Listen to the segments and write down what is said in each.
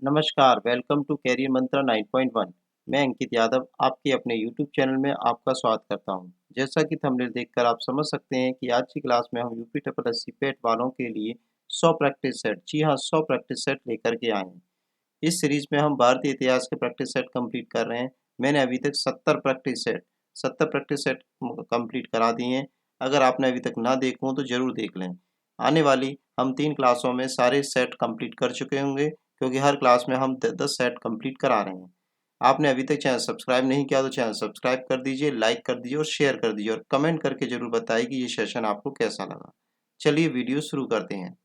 नमस्कार, welcome to career मंत्रा 9.1। मैं अंकित यादव आपके अपने यूट्यूब चैनल में आपका स्वागत करता हूं। जैसा कि थंबनेल देखकर आप समझ सकते हैं कि आज की क्लास में हम यूपी ट्रिपल एससी पेट वालों के लिए 100 प्रैक्टिस सेट, जी हां 100 प्रैक्टिस सेट लेकर के आए हैं। इस सीरीज में हम भारतीय इतिहास के प्रैक्टिस सेट कंप्लीट कर रहे हैं। मैंने अभी तक 70 प्रैक्टिस सेट कंप्लीट करा दिए हैं। अगर आपने अभी तक ना देखा हो तो जरूर देख लें। आने वाली हम 3 क्लासों में सारे सेट कंप्लीट कर चुके होंगे, क्योंकि हर क्लास में हम 10 सेट कंप्लीट करा रहे हैं। आपने अभी तक चैनल सब्सक्राइब नहीं किया तो चैनल सब्सक्राइब कर दीजिए, लाइक कर दीजिए और शेयर कर दीजिए और कमेंट करके जरूर बताइए कि ये सेशन आपको कैसा लगा। चलिए वीडियो शुरू करते हैं।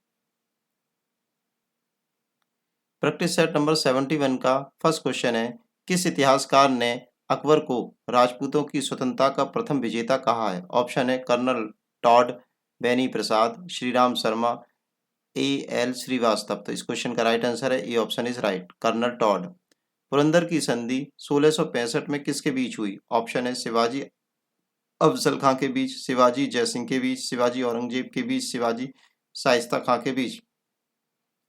प्रैक्टिस सेट नंबर 71 का फर्स्ट क्वेश्चन है, किस इतिहासकार ने अकबर को राजपूतों की स्वतंत्रता का प्रथम विजेता कहा है? ऑप्शन है colonel Tod, Beni Prasad, Shriram Sharma, A L Srivastava. तो इस क्वेश्चन का राइट आंसर है A option is right, colonel Tod. Purandar की संधि 1665 में किसके बीच हुई? ऑप्शन है शिवाजी अफजल खां के बीच, शिवाजी जयसिंह के बीच, शिवाजी औरंगजेब के बीच, शिवाजी शाइस्ता खां के बीच।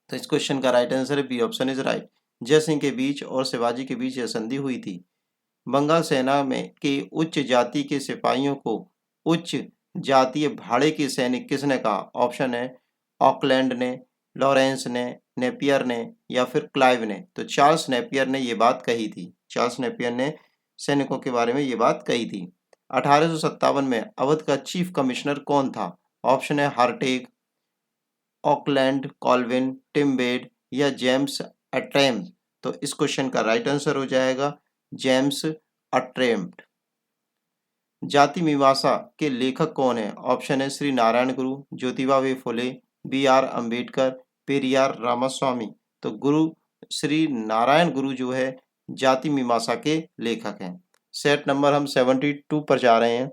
तो इस क्वेश्चन का राइट आंसर है B option is right, Jai Singh के बीच और शिवाजी के बीच यह संधि हुई थी। बंगाल सेना में के उच्च जाति के सिपाहियों को उच्च जातीय भाड़े के सैनिक किसने कहा? ऑप्शन है ऑकलैंड ने, लॉरेंस ने, नेपियर ने या फिर क्लाइव ने। तो चार्ल्स नेपियर ने ये बात कही थी। चार्ल्स नेपियर ने सैनिकों के बारे में ये बात कही थी। 1857 में अवध का चीफ कमिश्नर कौन था? ऑप्शन है हार्टेग, ऑकलैंड, कॉल्विन, टिम्बेड या जेम्स अट्रेम। तो इस क्वेश्चन का राइट आंसर हो जाएगा जेम्स अट्रेम्ट। जाति मीमांसा के लेखक कौन है? ऑप्शन है श्री नारायण गुरु, ज्योतिबा वे फुले, बी आर अम्बेडकर, पेरियार रामास्वामी। तो गुरु श्री नारायण गुरु जो है जाति मीमांसा के लेखक हैं। सेट नंबर हम 72 पर जा रहे हैं।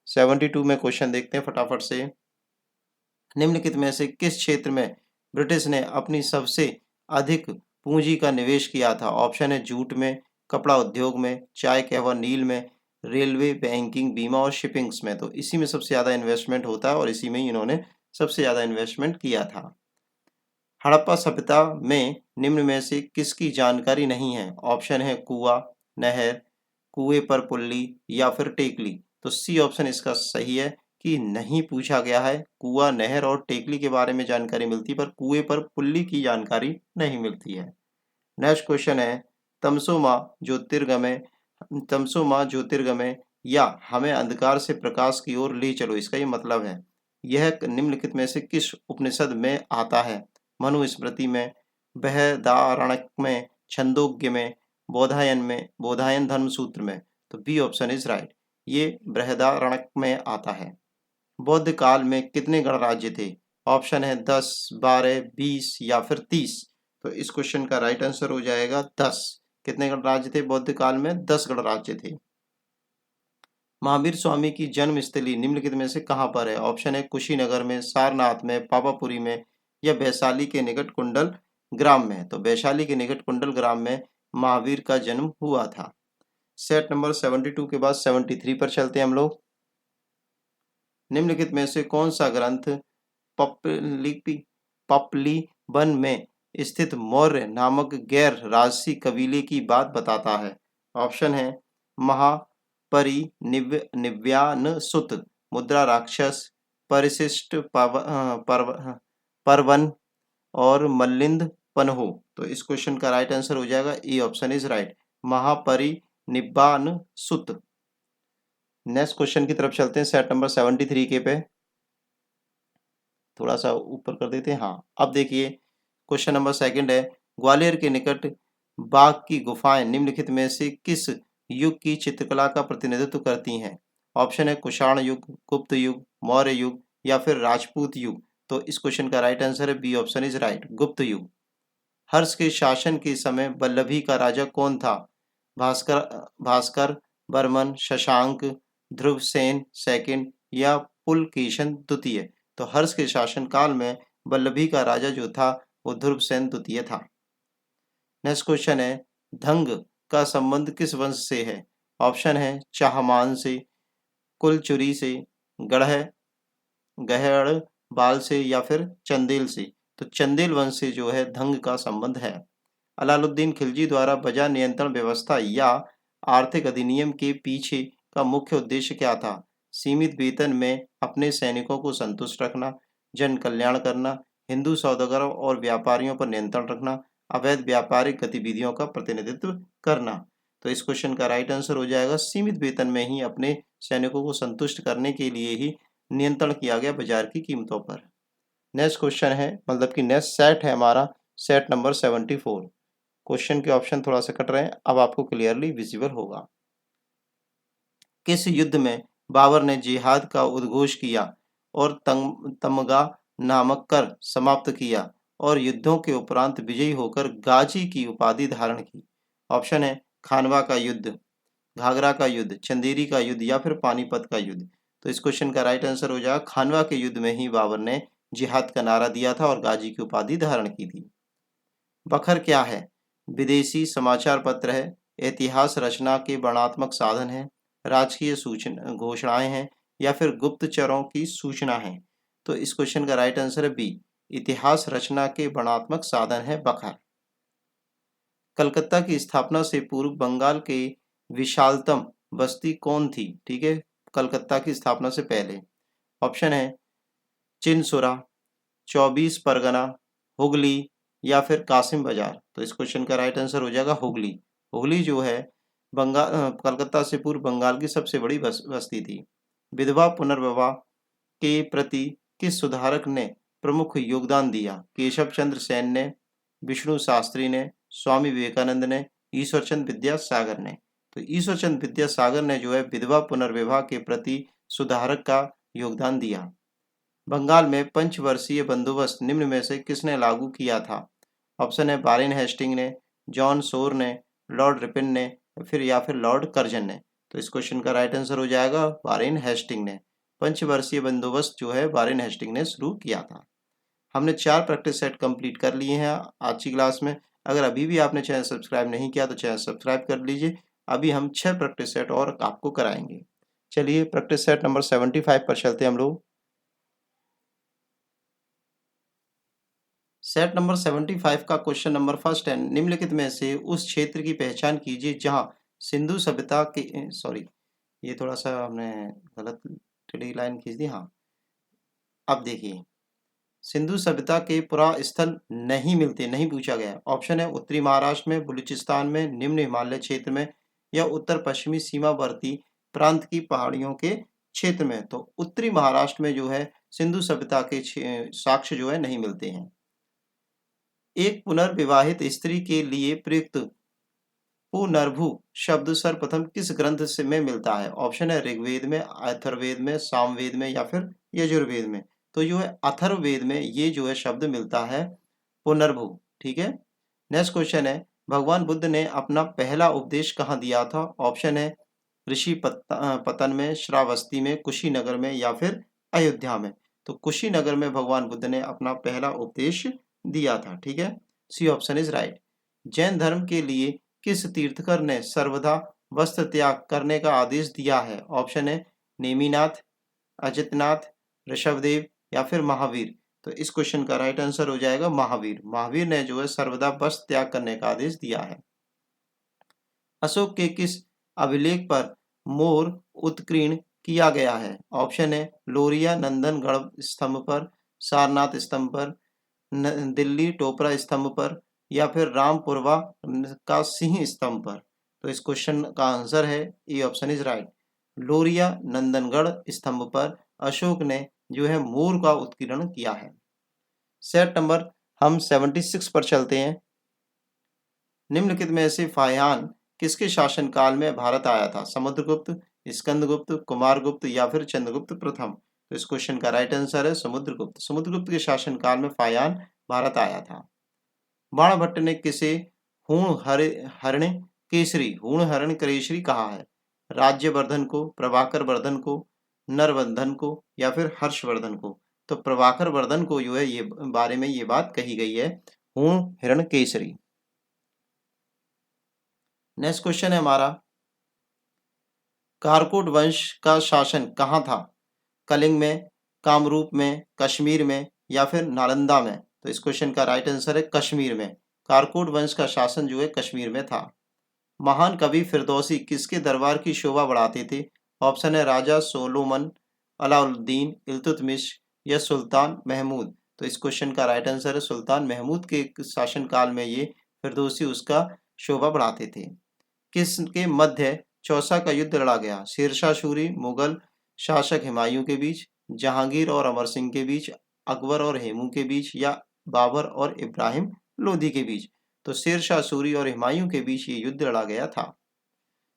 72 में क्वेश्चन देखते हैं फटाफट से। निम्नलिखित में से किस क्षेत्र में ब्रिटिश ने अपनी सबसे अधिक पूंजी का निवेश किया था? ऑप्शन है जूट में, कपड़ा उद्योग में, चाय कहवा नील में, रेलवे, बैंकिंग, बीमा और शिपिंग्स में। तो इसी में सबसे ज़्यादा इन्वेस्टमेंट होता है और इसी में ही इन्होंने सबसे ज़्यादा इन्वेस्टमेंट किया था। हड़प्पा सभ्यता में निम्न में से किसकी जानकारी नहीं है? ऑप्शन है कुआं, नहर, कुएं पर पुल्ली या फिर टेकली। तो सी ऑप्शन इसका सही है कि नहीं पूछा गया है। कुआं, नहर और टेकली के बारे में जानकारी मिलती है, पर कुएं पर पुल्ली की जानकारी नहीं मिलती है। नेक्स्ट क्वेश्चन है, तमसो माँ ज्योतिर्गमय या हमें अंधकार से प्रकाश की ओर ले चलो, इसका ये मतलब है। यह निम्नलिखित में से किस उपनिषद में आता है? मनुस्मृति में, बृहदारण्यक में, छंदोग्य में, बोधायन धर्म सूत्र में। तो बी ऑप्शन इज राइट, ये बृहदारण्यक में आता है। बौद्ध काल में कितने गणराज्य थे? ऑप्शन है 10, 12, 20 या फिर 30। तो इस क्वेश्चन का राइट आंसर हो जाएगा 10। कितने गणराज्य थे बौद्ध काल में? 10 गणराज्य थे। महावीर स्वामी की जन्मस्थली निम्नलिखित में से कहाँ पर है? ऑप्शन है कुशीनगर में, सारनाथ में, पावापुरी में या वैशाली के निकट कुंडल ग्राम में। तो वैशाली के निकट कुंडल ग्राम में महावीर का जन्म हुआ था। सेट नंबर 72 के बाद 73 पर चलते हैं हम लोग। निम्नलिखित में से कौन सा ग्रंथ पपलीबन में स्थित मौर्य नामक गैर राजसी कबीले की बात बताता है? ऑप्शन है महापरिनिव्यान सुत, मुद्रा राक्षस, परिशिष्ट परवन और मल्लिंद पन्हो। तो इस क्वेश्चन का राइट आंसर हो जाएगा ए ऑप्शन इज राइट, महापरिनिब्बान सुत। नेक्स्ट क्वेश्चन की तरफ चलते हैं, सेट नंबर 73 के पे। थोड़ा सा ऊपर कर देते हैं। हाँ, अब देखिए क्वेश्चन नंबर सेकंड है, ग्वालियर के निकट बाघ की गुफाएं निम्नलिखित में से किस युग की चित्रकला का प्रतिनिधित्व करती हैं? ऑप्शन है कुषाण युग, गुप्त युग, मौर्य युग या फिर राजपूत युग। तो इस क्वेश्चन का राइट आंसर है बी ऑप्शन इज राइट, गुप्त युग। हर्ष के शासन के समय वल्लभी का राजा कौन था? भास्कर बर्मन, शशांक, ध्रुवसेन सेकंड या पुलकेशन द्वितीय। तो हर्ष के शासन काल में वल्लभी का राजा जो था वो ध्रुवसेन द्वितीय था। नेक्स्ट क्वेश्चन है, धंग का संबंध किस वंश से है? ऑप्शन है चाहमान से, कुलचुरी से, गहड़ बाल से या फिर चंदेल से। तो चंदेल वंश से जो है धंग का संबंध है। अलाउद्दीन खिलजी द्वारा बाजार नियंत्रण व्यवस्था या आर्थिक अधिनियम के पीछे का मुख्य उद्देश्य क्या था? सीमित वेतन में अपने सैनिकों को संतुष्ट रखना, जन कल्याण करना, हिंदू सौदागरों और व्यापारियों पर नियंत्रण रखना, अवैध व्यापारिक गतिविधियों का प्रतिनिधित्व करना। तो इस क्वेश्चन का राइट आंसर हो जाएगा सीमित वेतन में ही अपने सैनिकों को संतुष्ट करने के लिए ही नियंत्रण किया गया बाजार की कीमतों पर। नेक्स्ट क्वेश्चन है, मतलब कि नेक्स्ट सेट है हमारा सेट नंबर 74। क्वेश्चन के ऑप्शन थोड़ा सा कट रहे हैं, अब आपको क्लियरली विजिबल होगा। किस युद्ध में बाबर ने जिहाद का उद्घोष किया और तमगा नामक कर समाप्त किया और युद्धों के उपरांत विजयी होकर गाजी की उपाधि धारण की? ऑप्शन है खानवा का युद्ध, घाघरा का युद्ध, चंदेरी का युद्ध या फिर पानीपत का युद्ध। तो इस क्वेश्चन का राइट आंसर हो जाएगा खानवा के युद्ध में ही बाबर ने जिहाद का नारा दिया था और गाजी की उपाधि धारण की थी। बखर क्या है? विदेशी समाचार पत्र है, इतिहास रचना के वर्णनात्मक साधन है, राजकीय सूचना घोषणाएं हैं या फिर गुप्तचरों की सूचना है? तो इस क्वेश्चन का राइट आंसर है बी, इतिहास रचना के वर्णनात्मक साधन है बखर। कलकत्ता की स्थापना से पूर्व बंगाल के विशालतम बस्ती कौन थी? ठीक है, कलकत्ता की स्थापना से पहले। ऑप्शन है चिनसुरा, 24 परगना, हुगली या फिर कासिम बाजार। तो इस क्वेश्चन का राइट आंसर हो जाएगा हुगली। हुगली जो है कलकत्ता से पूर्व बंगाल की सबसे बड़ी बस्ती थी। विधवा पुनर्विवाह के प्रति किस सुधारक ने प्रमुख योगदान दिया? केशव चंद्र सेन ने, विष्णु शास्त्री ने, स्वामी विवेकानंद ने, ईश्वरचंद विद्यासागर ने? तो ईश्वरचंद विद्यासागर ने जो है विधवा पुनर्विवाह के प्रति सुधारक का योगदान दिया। बंगाल में पंचवर्षीय बंदोबस्त निम्न में से किसने लागू किया था? ऑप्शन है वारेन हेस्टिंग ने, जॉन सोर ने, लॉर्ड रिपन ने या फिर लॉर्ड कर्जन ने? तो इस क्वेश्चन का राइट आंसर हो जाएगा वारेन हेस्टिंग ने। पंचवर्षीय बंदोबस्त जो है वारेन हेस्टिंग ने शुरू किया था। हमने 4 प्रैक्टिस सेट कंप्लीट कर लिए हैं आज की क्लास में। अगर अभी भी आपने चैनल सब्सक्राइब नहीं किया तो चैनल सब्सक्राइब कर लीजिए। अभी हम 6 प्रैक्टिस सेट और आपको कराएंगे। चलिए प्रैक्टिस सेट नंबर 75 पर चलते हैं हम लोग। सेट नंबर 75 का क्वेश्चन नंबर फर्स्ट है, निम्नलिखित में से उस क्षेत्र की पहचान कीजिए जहां सिंधु सभ्यता के सॉरी ये थोड़ा सा हमने गलत टेढ़ी लाइन खींच दी। हाँ, अब देखिए सिंधु सभ्यता के पुरास्थल नहीं मिलते, नहीं पूछा गया। ऑप्शन है उत्तरी महाराष्ट्र में, बलूचिस्तान में, निम्न हिमालय क्षेत्र में या उत्तर पश्चिमी सीमावर्ती प्रांत की पहाड़ियों के क्षेत्र में। तो उत्तरी महाराष्ट्र में जो है सिंधु सभ्यता के साक्ष्य जो है नहीं मिलते हैं। एक पुनर्विवाहित स्त्री के लिए प्रयुक्त पुनर्भु शब्द सर्वप्रथम किस ग्रंथ से में मिलता है? ऑप्शन है ऋग्वेद में, अथर्ववेद में, सामवेद में या फिर यजुर्वेद में। तो जो है अथर्ववेद में ये जो है शब्द मिलता है पुनर्भु। ठीक है, नेक्स्ट क्वेश्चन है भगवान बुद्ध ने अपना पहला उपदेश कहाँ दिया था? ऑप्शन है ऋषि पतन में, श्रावस्ती में, कुशीनगर में या फिर अयोध्या में। तो कुशीनगर में भगवान बुद्ध ने अपना पहला उपदेश दिया था। ठीक है, C option is right. Jain धर्म के लिए किस तीर्थकर ने सर्वदा वस्त्र त्याग करने का आदेश दिया है? ऑप्शन है नेमिनाथ, अजितनाथ, ऋषभदेव या फिर महावीर। तो इस क्वेश्चन का राइट आंसर हो जाएगा महावीर। महावीर ने जो है सर्वदा वस्त्र त्याग करने का आदेश दिया है। अशोक के किस अभिलेख पर मोर उत्कीर्ण किया गया है? ऑप्शन है लोरिया नंदनगढ़ स्तंभ पर, सारनाथ स्तंभ पर, दिल्ली टोपरा स्तंभ पर या फिर रामपुरवा का सिंह स्तंभ पर। तो इस क्वेश्चन का आंसर है ए ऑप्शन इज राइट, लोरिया नंदनगढ़ स्तंभ पर अशोक ने जो है मोर का उत्कीर्ण किया है। सेट नंबर हम 76 पर चलते हैं। निम्नलिखित में से फाहियान किसके शासनकाल में भारत आया था? समुद्रगुप्त, स्कंदगुप्त, कुमारगुप्त या फिर चंद्रगुप्त प्रथम। तो इस क्वेश्चन का राइट आंसर है समुद्रगुप्त। समुद्रगुप्त के शासनकाल में फाहियान भारत आया था। बाणभट्ट ने किसे हूण हरण केसरी कहा है? राज्यवर्धन को, प्रभाकर वर्धन को, नरवर्धन को या फिर हर्षवर्धन को। तो प्रभाकर वर्धन को जो है ये बारे में ये बात कही गई है, हूण हरण केसरी। नेक्स्ट क्वेश्चन है हमारा, कारकोट वंश का शासन कहाँ था? कलिंग में, कामरूप में, कश्मीर में या फिर नालंदा में। तो इस क्वेश्चन का राइट आंसर है कश्मीर में। कारकोट वंश का शासन जो है कश्मीर में था। महान कवि फिरदौसी किसके दरबार की शोभा बढ़ाते थे? ऑप्शन है राजा सोलोमन, अलाउद्दीन, इल्तुतमिश या सुल्तान महमूद। तो इस क्वेश्चन का राइट आंसर है सुल्तान महमूद के शासनकाल में ये फिरदौसी उसका शोभा बढ़ाते थे। किसके मध्य चौसा का युद्ध लड़ा गया? शेरशाह सूरी, मुगल शासक हुमायूं के बीच, जहांगीर और अमर सिंह के बीच, अकबर और हेमू के बीच या बाबर और इब्राहिम लोधी के बीच? तो शेरशाह सूरी और हुमायूं के बीच ये युद्ध लड़ा गया था।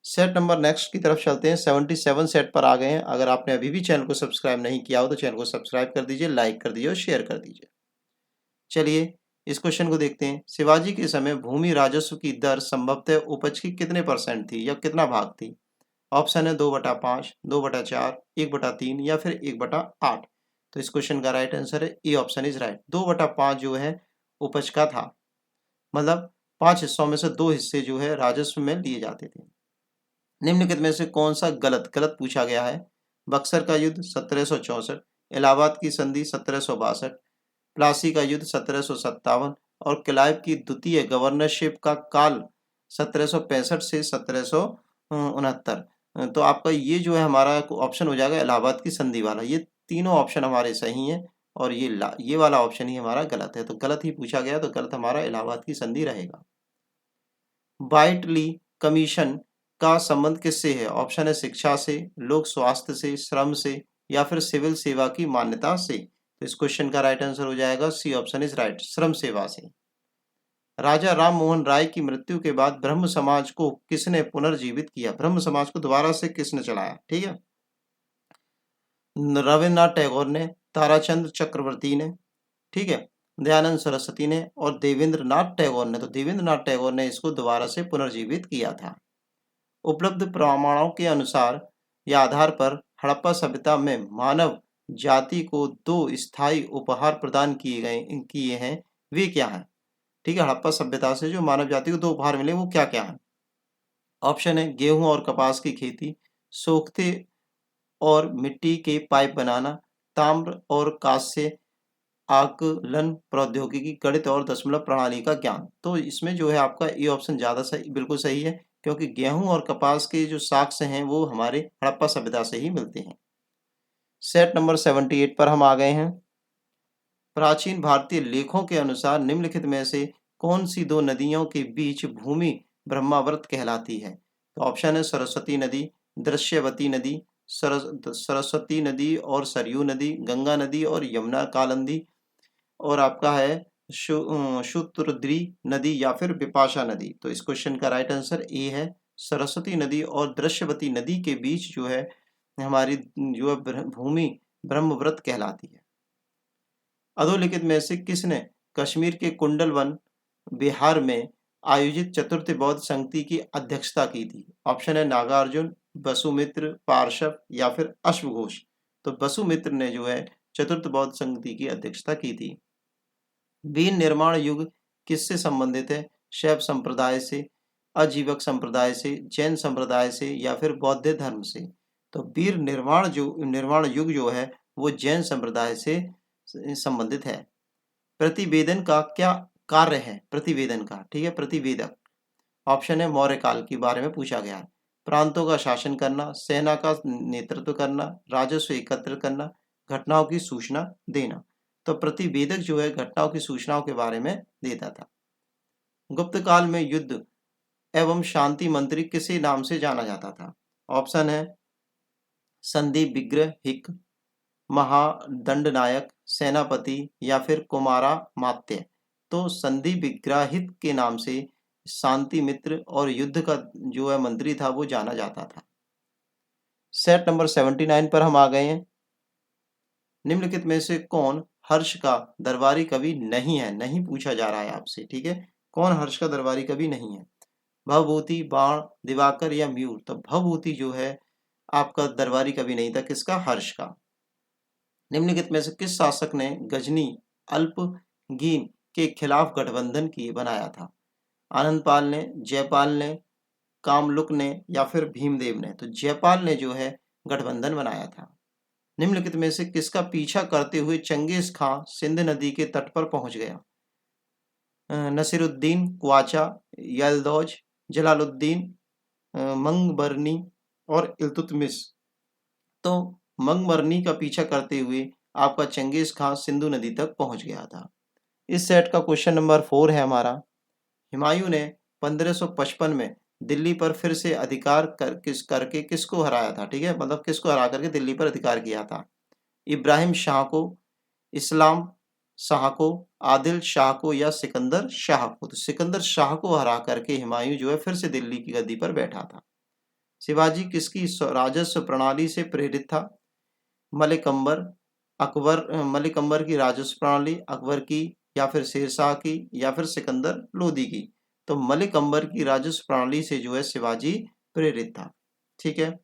सेट नंबर नेक्स्ट की तरफ चलते हैं। 77 सेट पर आ गए हैं। अगर आपने अभी भी चैनल को सब्सक्राइब नहीं किया हो तो चैनल को सब्सक्राइब कर दीजिए, लाइक कर दीजिए और शेयर कर दीजिए। चलिए इस क्वेश्चन को देखते हैं। शिवाजी के समय भूमि राजस्व की दर संभवतः उपज की कितने परसेंट थी या कितना भाग थी? ऑप्शन है 2/5, 2/4, 1/3 या फिर 1/8। तो इस क्वेश्चन का राइट आंसर है ए ऑप्शन इज राइट। 2/5 जो है उपज का था, मतलब 5 हिस्सों में से 2 हिस्से जो है राजस्व में लिए जाते थे। निम्नलिखित में से कौन सा गलत गलत पूछा गया है? बक्सर का युद्ध 1764, इलाहाबाद की संधि 1762, प्लासी का युद्ध 1757 और क्लाइव की द्वितीय गवर्नरशिप का काल 1765 से 1769। तो आपका ये जो है हमारा ऑप्शन हो जाएगा इलाहाबाद की संधि वाला। ये तीनों ऑप्शन हमारे सही हैं और ये वाला ऑप्शन ही हमारा गलत है। तो गलत ही पूछा गया, तो गलत हमारा इलाहाबाद की संधि रहेगा। व्हाइट ली कमीशन का संबंध किससे है? ऑप्शन है शिक्षा से, लोक स्वास्थ्य से, श्रम से या फिर सिविल सेवा की मान्यता से। तो इस क्वेश्चन का राइट आंसर हो जाएगा सी ऑप्शन इज राइट, श्रम सेवा से। राजा राम मोहन राय की मृत्यु के बाद ब्रह्म समाज को किसने पुनर्जीवित किया? ब्रह्म समाज को दोबारा से किसने चलाया? ठीक है, रविन्द्रनाथ टैगोर ने, ताराचंद चक्रवर्ती ने, ठीक है, दयानंद सरस्वती ने और देवेंद्रनाथ टैगोर ने। तो देवेंद्रनाथ टैगोर ने इसको दोबारा से पुनर्जीवित किया था। उपलब्ध प्रमाणों के अनुसार या आधार पर हड़प्पा सभ्यता में मानव जाति को 2 स्थायी उपहार प्रदान किए हैं, वे क्या हैं? ठीक है, हड़प्पा सभ्यता से जो मानव जाति को 2 उपहार मिले वो क्या क्या है? ऑप्शन है गेहूं और कपास की खेती, सोखते और मिट्टी के पाइप बनाना, ताम्र और कांस्य, आकलन प्रौद्योगिकी, गणित और दशमलव प्रणाली का ज्ञान। तो इसमें जो है आपका ये ऑप्शन ज़्यादा सही, बिल्कुल सही है, क्योंकि गेहूं और कपास के जो साक्ष्य हैं वो हमारे हड़प्पा सभ्यता से ही मिलते हैं। सेट नंबर 78 पर हम आ गए हैं। प्राचीन भारतीय लेखों के अनुसार निम्नलिखित में से कौन सी 2 नदियों के बीच भूमि ब्रह्मावर्त कहलाती है? तो ऑप्शन है सरस्वती नदी, दृश्यवती नदी, सरस्वती नदी और सरयू नदी, गंगा नदी और यमुना कालिंदी और आपका है शुतुद्री नदी या फिर बिपाशा नदी। तो इस क्वेश्चन का राइट आंसर ए है, सरस्वती नदी और दृश्यवती नदी के बीच जो है हमारी जो है भूमि ब्रह्मव्रत कहलाती है। अधोलिखित में से किसने कश्मीर के कुंडल वन बिहार में आयोजित चतुर्थ बौद्ध संगति की अध्यक्षता की थी? ऑप्शन है नागार्जुन, वसुमित्र, पार्श्व या फिर अश्वघोष। तो वसुमित्र ने जो है चतुर्थ बौद्ध संगति की अध्यक्षता की थी। वीर निर्माण युग किससे संबंधित है? शैव संप्रदाय से, अजीवक संप्रदाय से, जैन संप्रदाय से या फिर बौद्ध धर्म से? तो वीर निर्माण युग जो है वो जैन संप्रदाय से संबंधित है। प्रतिवेदन का क्या कार्य है? प्रतिवेदन का, ठीक है, प्रतिवेदक। ऑप्शन है मौर्य काल के बारे में पूछा गया है। प्रांतों का शासन करना, सेना का नेतृत्व करना, राजस्व एकत्र करना, घटनाओं की सूचना देना। तो प्रतिवेदक जो है घटनाओं की सूचनाओं के बारे में देता था। गुप्त काल में युद्ध एवं शांति मंत्री किसी नाम से जाना जाता था? ऑप्शन है संधि विग्रह हिक, महादंडनायक, सेनापति या फिर कुमारा मात्य। तो संधि विग्रहित के नाम से शांति मित्र और युद्ध का जो है मंत्री था वो जाना जाता था। सेट नंबर 79 पर हम आ गए हैं। निम्नलिखित में से कौन हर्ष का दरबारी कवि नहीं है? नहीं पूछा जा रहा है आपसे, ठीक है, कौन हर्ष का दरबारी कवि नहीं है? भवभूति, बाण, दिवाकर या म्यूर? तो भवभूति जो है आपका दरबारी कवि नहीं था, किसका? हर्ष का। निम्नलिखित में से किस शासक ने गजनी अल्पगीन के खिलाफ गठबंधन बनाया था? आनंदपाल ने, जयपाल ने, कामलुक ने या फिर भीमदेव ने? तो जयपाल ने जो है गठबंधन बनाया था। निम्नलिखित में से किसका पीछा करते हुए चंगेज खां सिंध नदी के तट पर पहुंच गया? नसीरुद्दीन क्वाचा, यलदौज, जलालुद्दीन मंगबरनी और इल्तुतमिश। तो मंगबरनी का पीछा करते हुए आपका चंगेज खान सिंधु नदी तक पहुंच गया था। इस सेट का क्वेश्चन नंबर 4 है हमारा। हुमायूं ने 1555 में दिल्ली पर फिर से अधिकार करके किसको हराया था? ठीक है, मतलब किसको हरा करके दिल्ली पर अधिकार किया था? इब्राहिम शाह को, इस्लाम शाह को, आदिल शाह को या सिकंदर शाह को? तो सिकंदर शाह को हरा करके हुमायूं जो है फिर से दिल्ली की गद्दी पर बैठा था। शिवाजी किसकी राजस्व प्रणाली से प्रेरित था? मलिक अंबर की राजस्व प्रणाली, अकबर की या फिर शेरशाह की या फिर सिकंदर लोदी की? तो मलिक अंबर की राजस्व प्रणाली से जो है शिवाजी प्रेरित था। ठीक है,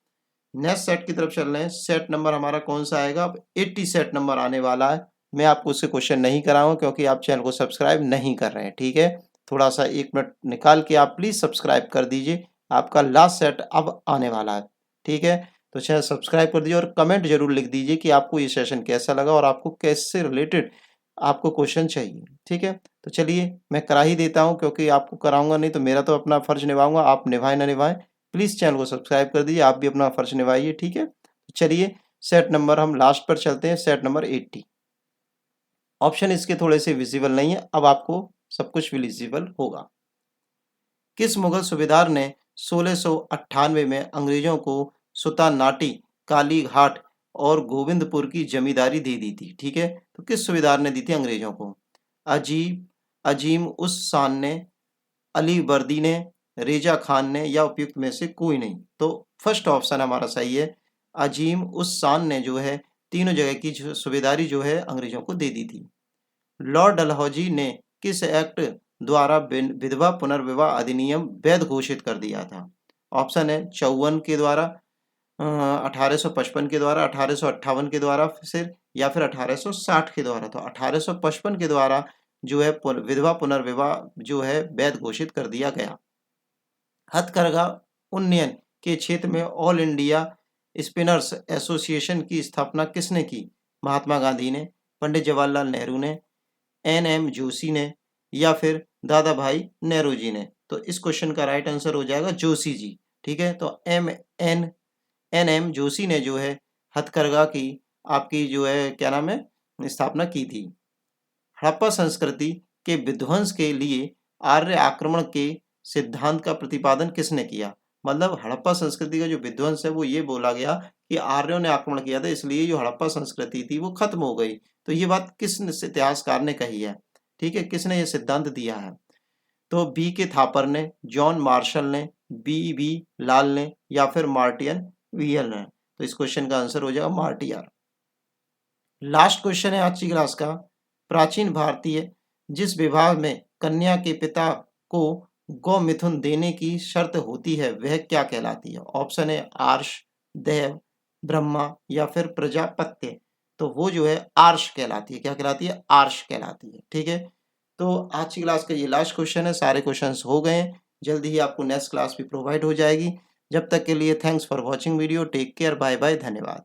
नेक्स्ट सेट की तरफ चल रहे हैं। सेट नंबर हमारा कौन सा आएगा? अब 80 सेट नंबर आने वाला है। मैं आपको उससे क्वेश्चन नहीं कराऊंगा क्योंकि आप चैनल को सब्सक्राइब नहीं कर रहे हैं। ठीक है, थोड़ा सा 1 मिनट निकाल के आप प्लीज सब्सक्राइब कर दीजिए। आपका लास्ट सेट अब आने वाला है। ठीक है, तो चैनल सब्सक्राइब कर दीजिए और कमेंट जरूर लिख दीजिए कि आपको ये सेशन कैसा लगा और आपको कैसे रिलेटेड आपको क्वेश्चन चाहिए। ठीक है, तो चलिए मैं करा ही देता हूँ क्योंकि आपको कराऊंगा नहीं तो मेरा तो अपना फर्ज निभाऊंगा, आप निभाएं ना निभाएं, प्लीज चैनल को सब्सक्राइब कर दीजिए, आप भी अपना फर्ज निभाइए। ठीक है, चलिए सेट नंबर हम लास्ट पर चलते हैं, सेट नंबर 80। ऑप्शन इसके थोड़े से विजिबल नहीं है, अब आपको सब कुछ विजिबल होगा। किस मुगल सूबेदार ने 1698 में अंग्रेजों को सुल्तानाटी, कालीघाट और गोविंदपुर की जमींदारी दे दी थी? ठीक है, तो किस सूबेदार ने दी थी अंग्रेजों को? अजीम उस शान ने, अली वर्दी ने, रेजा खान ने या उपयुक्त में से कोई नहीं? तो फर्स्ट ऑप्शन हमारा सही है। अजीम उस शान ने जो है तीनों जगह की सूबेदारी जो है अंग्रेजों को दे दी थी। लॉर्ड डलहौजी ने किस एक्ट द्वारा विधवा पुनर्विवाह अधिनियम वैध घोषित कर दिया था? ऑप्शन है 54 के द्वारा, 1855 के द्वारा, 1858 के द्वारा फिर या फिर 1860 के द्वारा। तो 1855 के द्वारा जो है विधवा पुनर्विवाह जो है वैध घोषित कर दिया गया। हथकरघा उन्नयन के क्षेत्र में ऑल इंडिया स्पिनर्स एसोसिएशन की स्थापना किसने की? महात्मा गांधी ने, पंडित जवाहरलाल नेहरू ने, एन.एम. जोशी ने या फिर दादा भाई नेहरू ने? तो इस क्वेश्चन का राइट आंसर हो जाएगा जोशी जी। ठीक है, तो एन.एम. जोशी ने जो है हथकरघा की आपकी जो है क्या नाम है स्थापना की थी। हड़प्पा संस्कृति के विध्वंस के लिए आर्य आक्रमण के सिद्धांत का प्रतिपादन किसने किया? मतलब हड़प्पा संस्कृति का जो विध्वंस है वो ये बोला गया कि आर्यों ने आक्रमण किया था, इसलिए जो हड़प्पा संस्कृति थी वो खत्म हो गई। तो ये बात किस इतिहासकार ने कही है? ठीक है, किसने ये सिद्धांत दिया है? तो बी के थापर ने, जॉन मार्शल ने, बी लाल ने या फिर मार्टियन वीयल ने? तो इस क्वेश्चन का आंसर हो जाएगा मार्टियर। लास्ट क्वेश्चन है आज की क्लास का। प्राचीन भारतीय जिस विवाह में कन्या के पिता को गौ मिथुन देने की शर्त होती है वह क्या कहलाती है? ऑप्शन है आर्ष, देव, ब्रह्मा या फिर प्रजापत्य। तो वो जो है आर्ष कहलाती है। क्या कहलाती है? आर्ष कहलाती है। ठीक है, तो आज की क्लास का ये लास्ट क्वेश्चन है। सारे क्वेश्चंस हो गए हैं, जल्दी ही आपको नेक्स्ट क्लास भी प्रोवाइड हो जाएगी। जब तक के लिए thanks for watching video, take care, bye bye, धन्यवाद।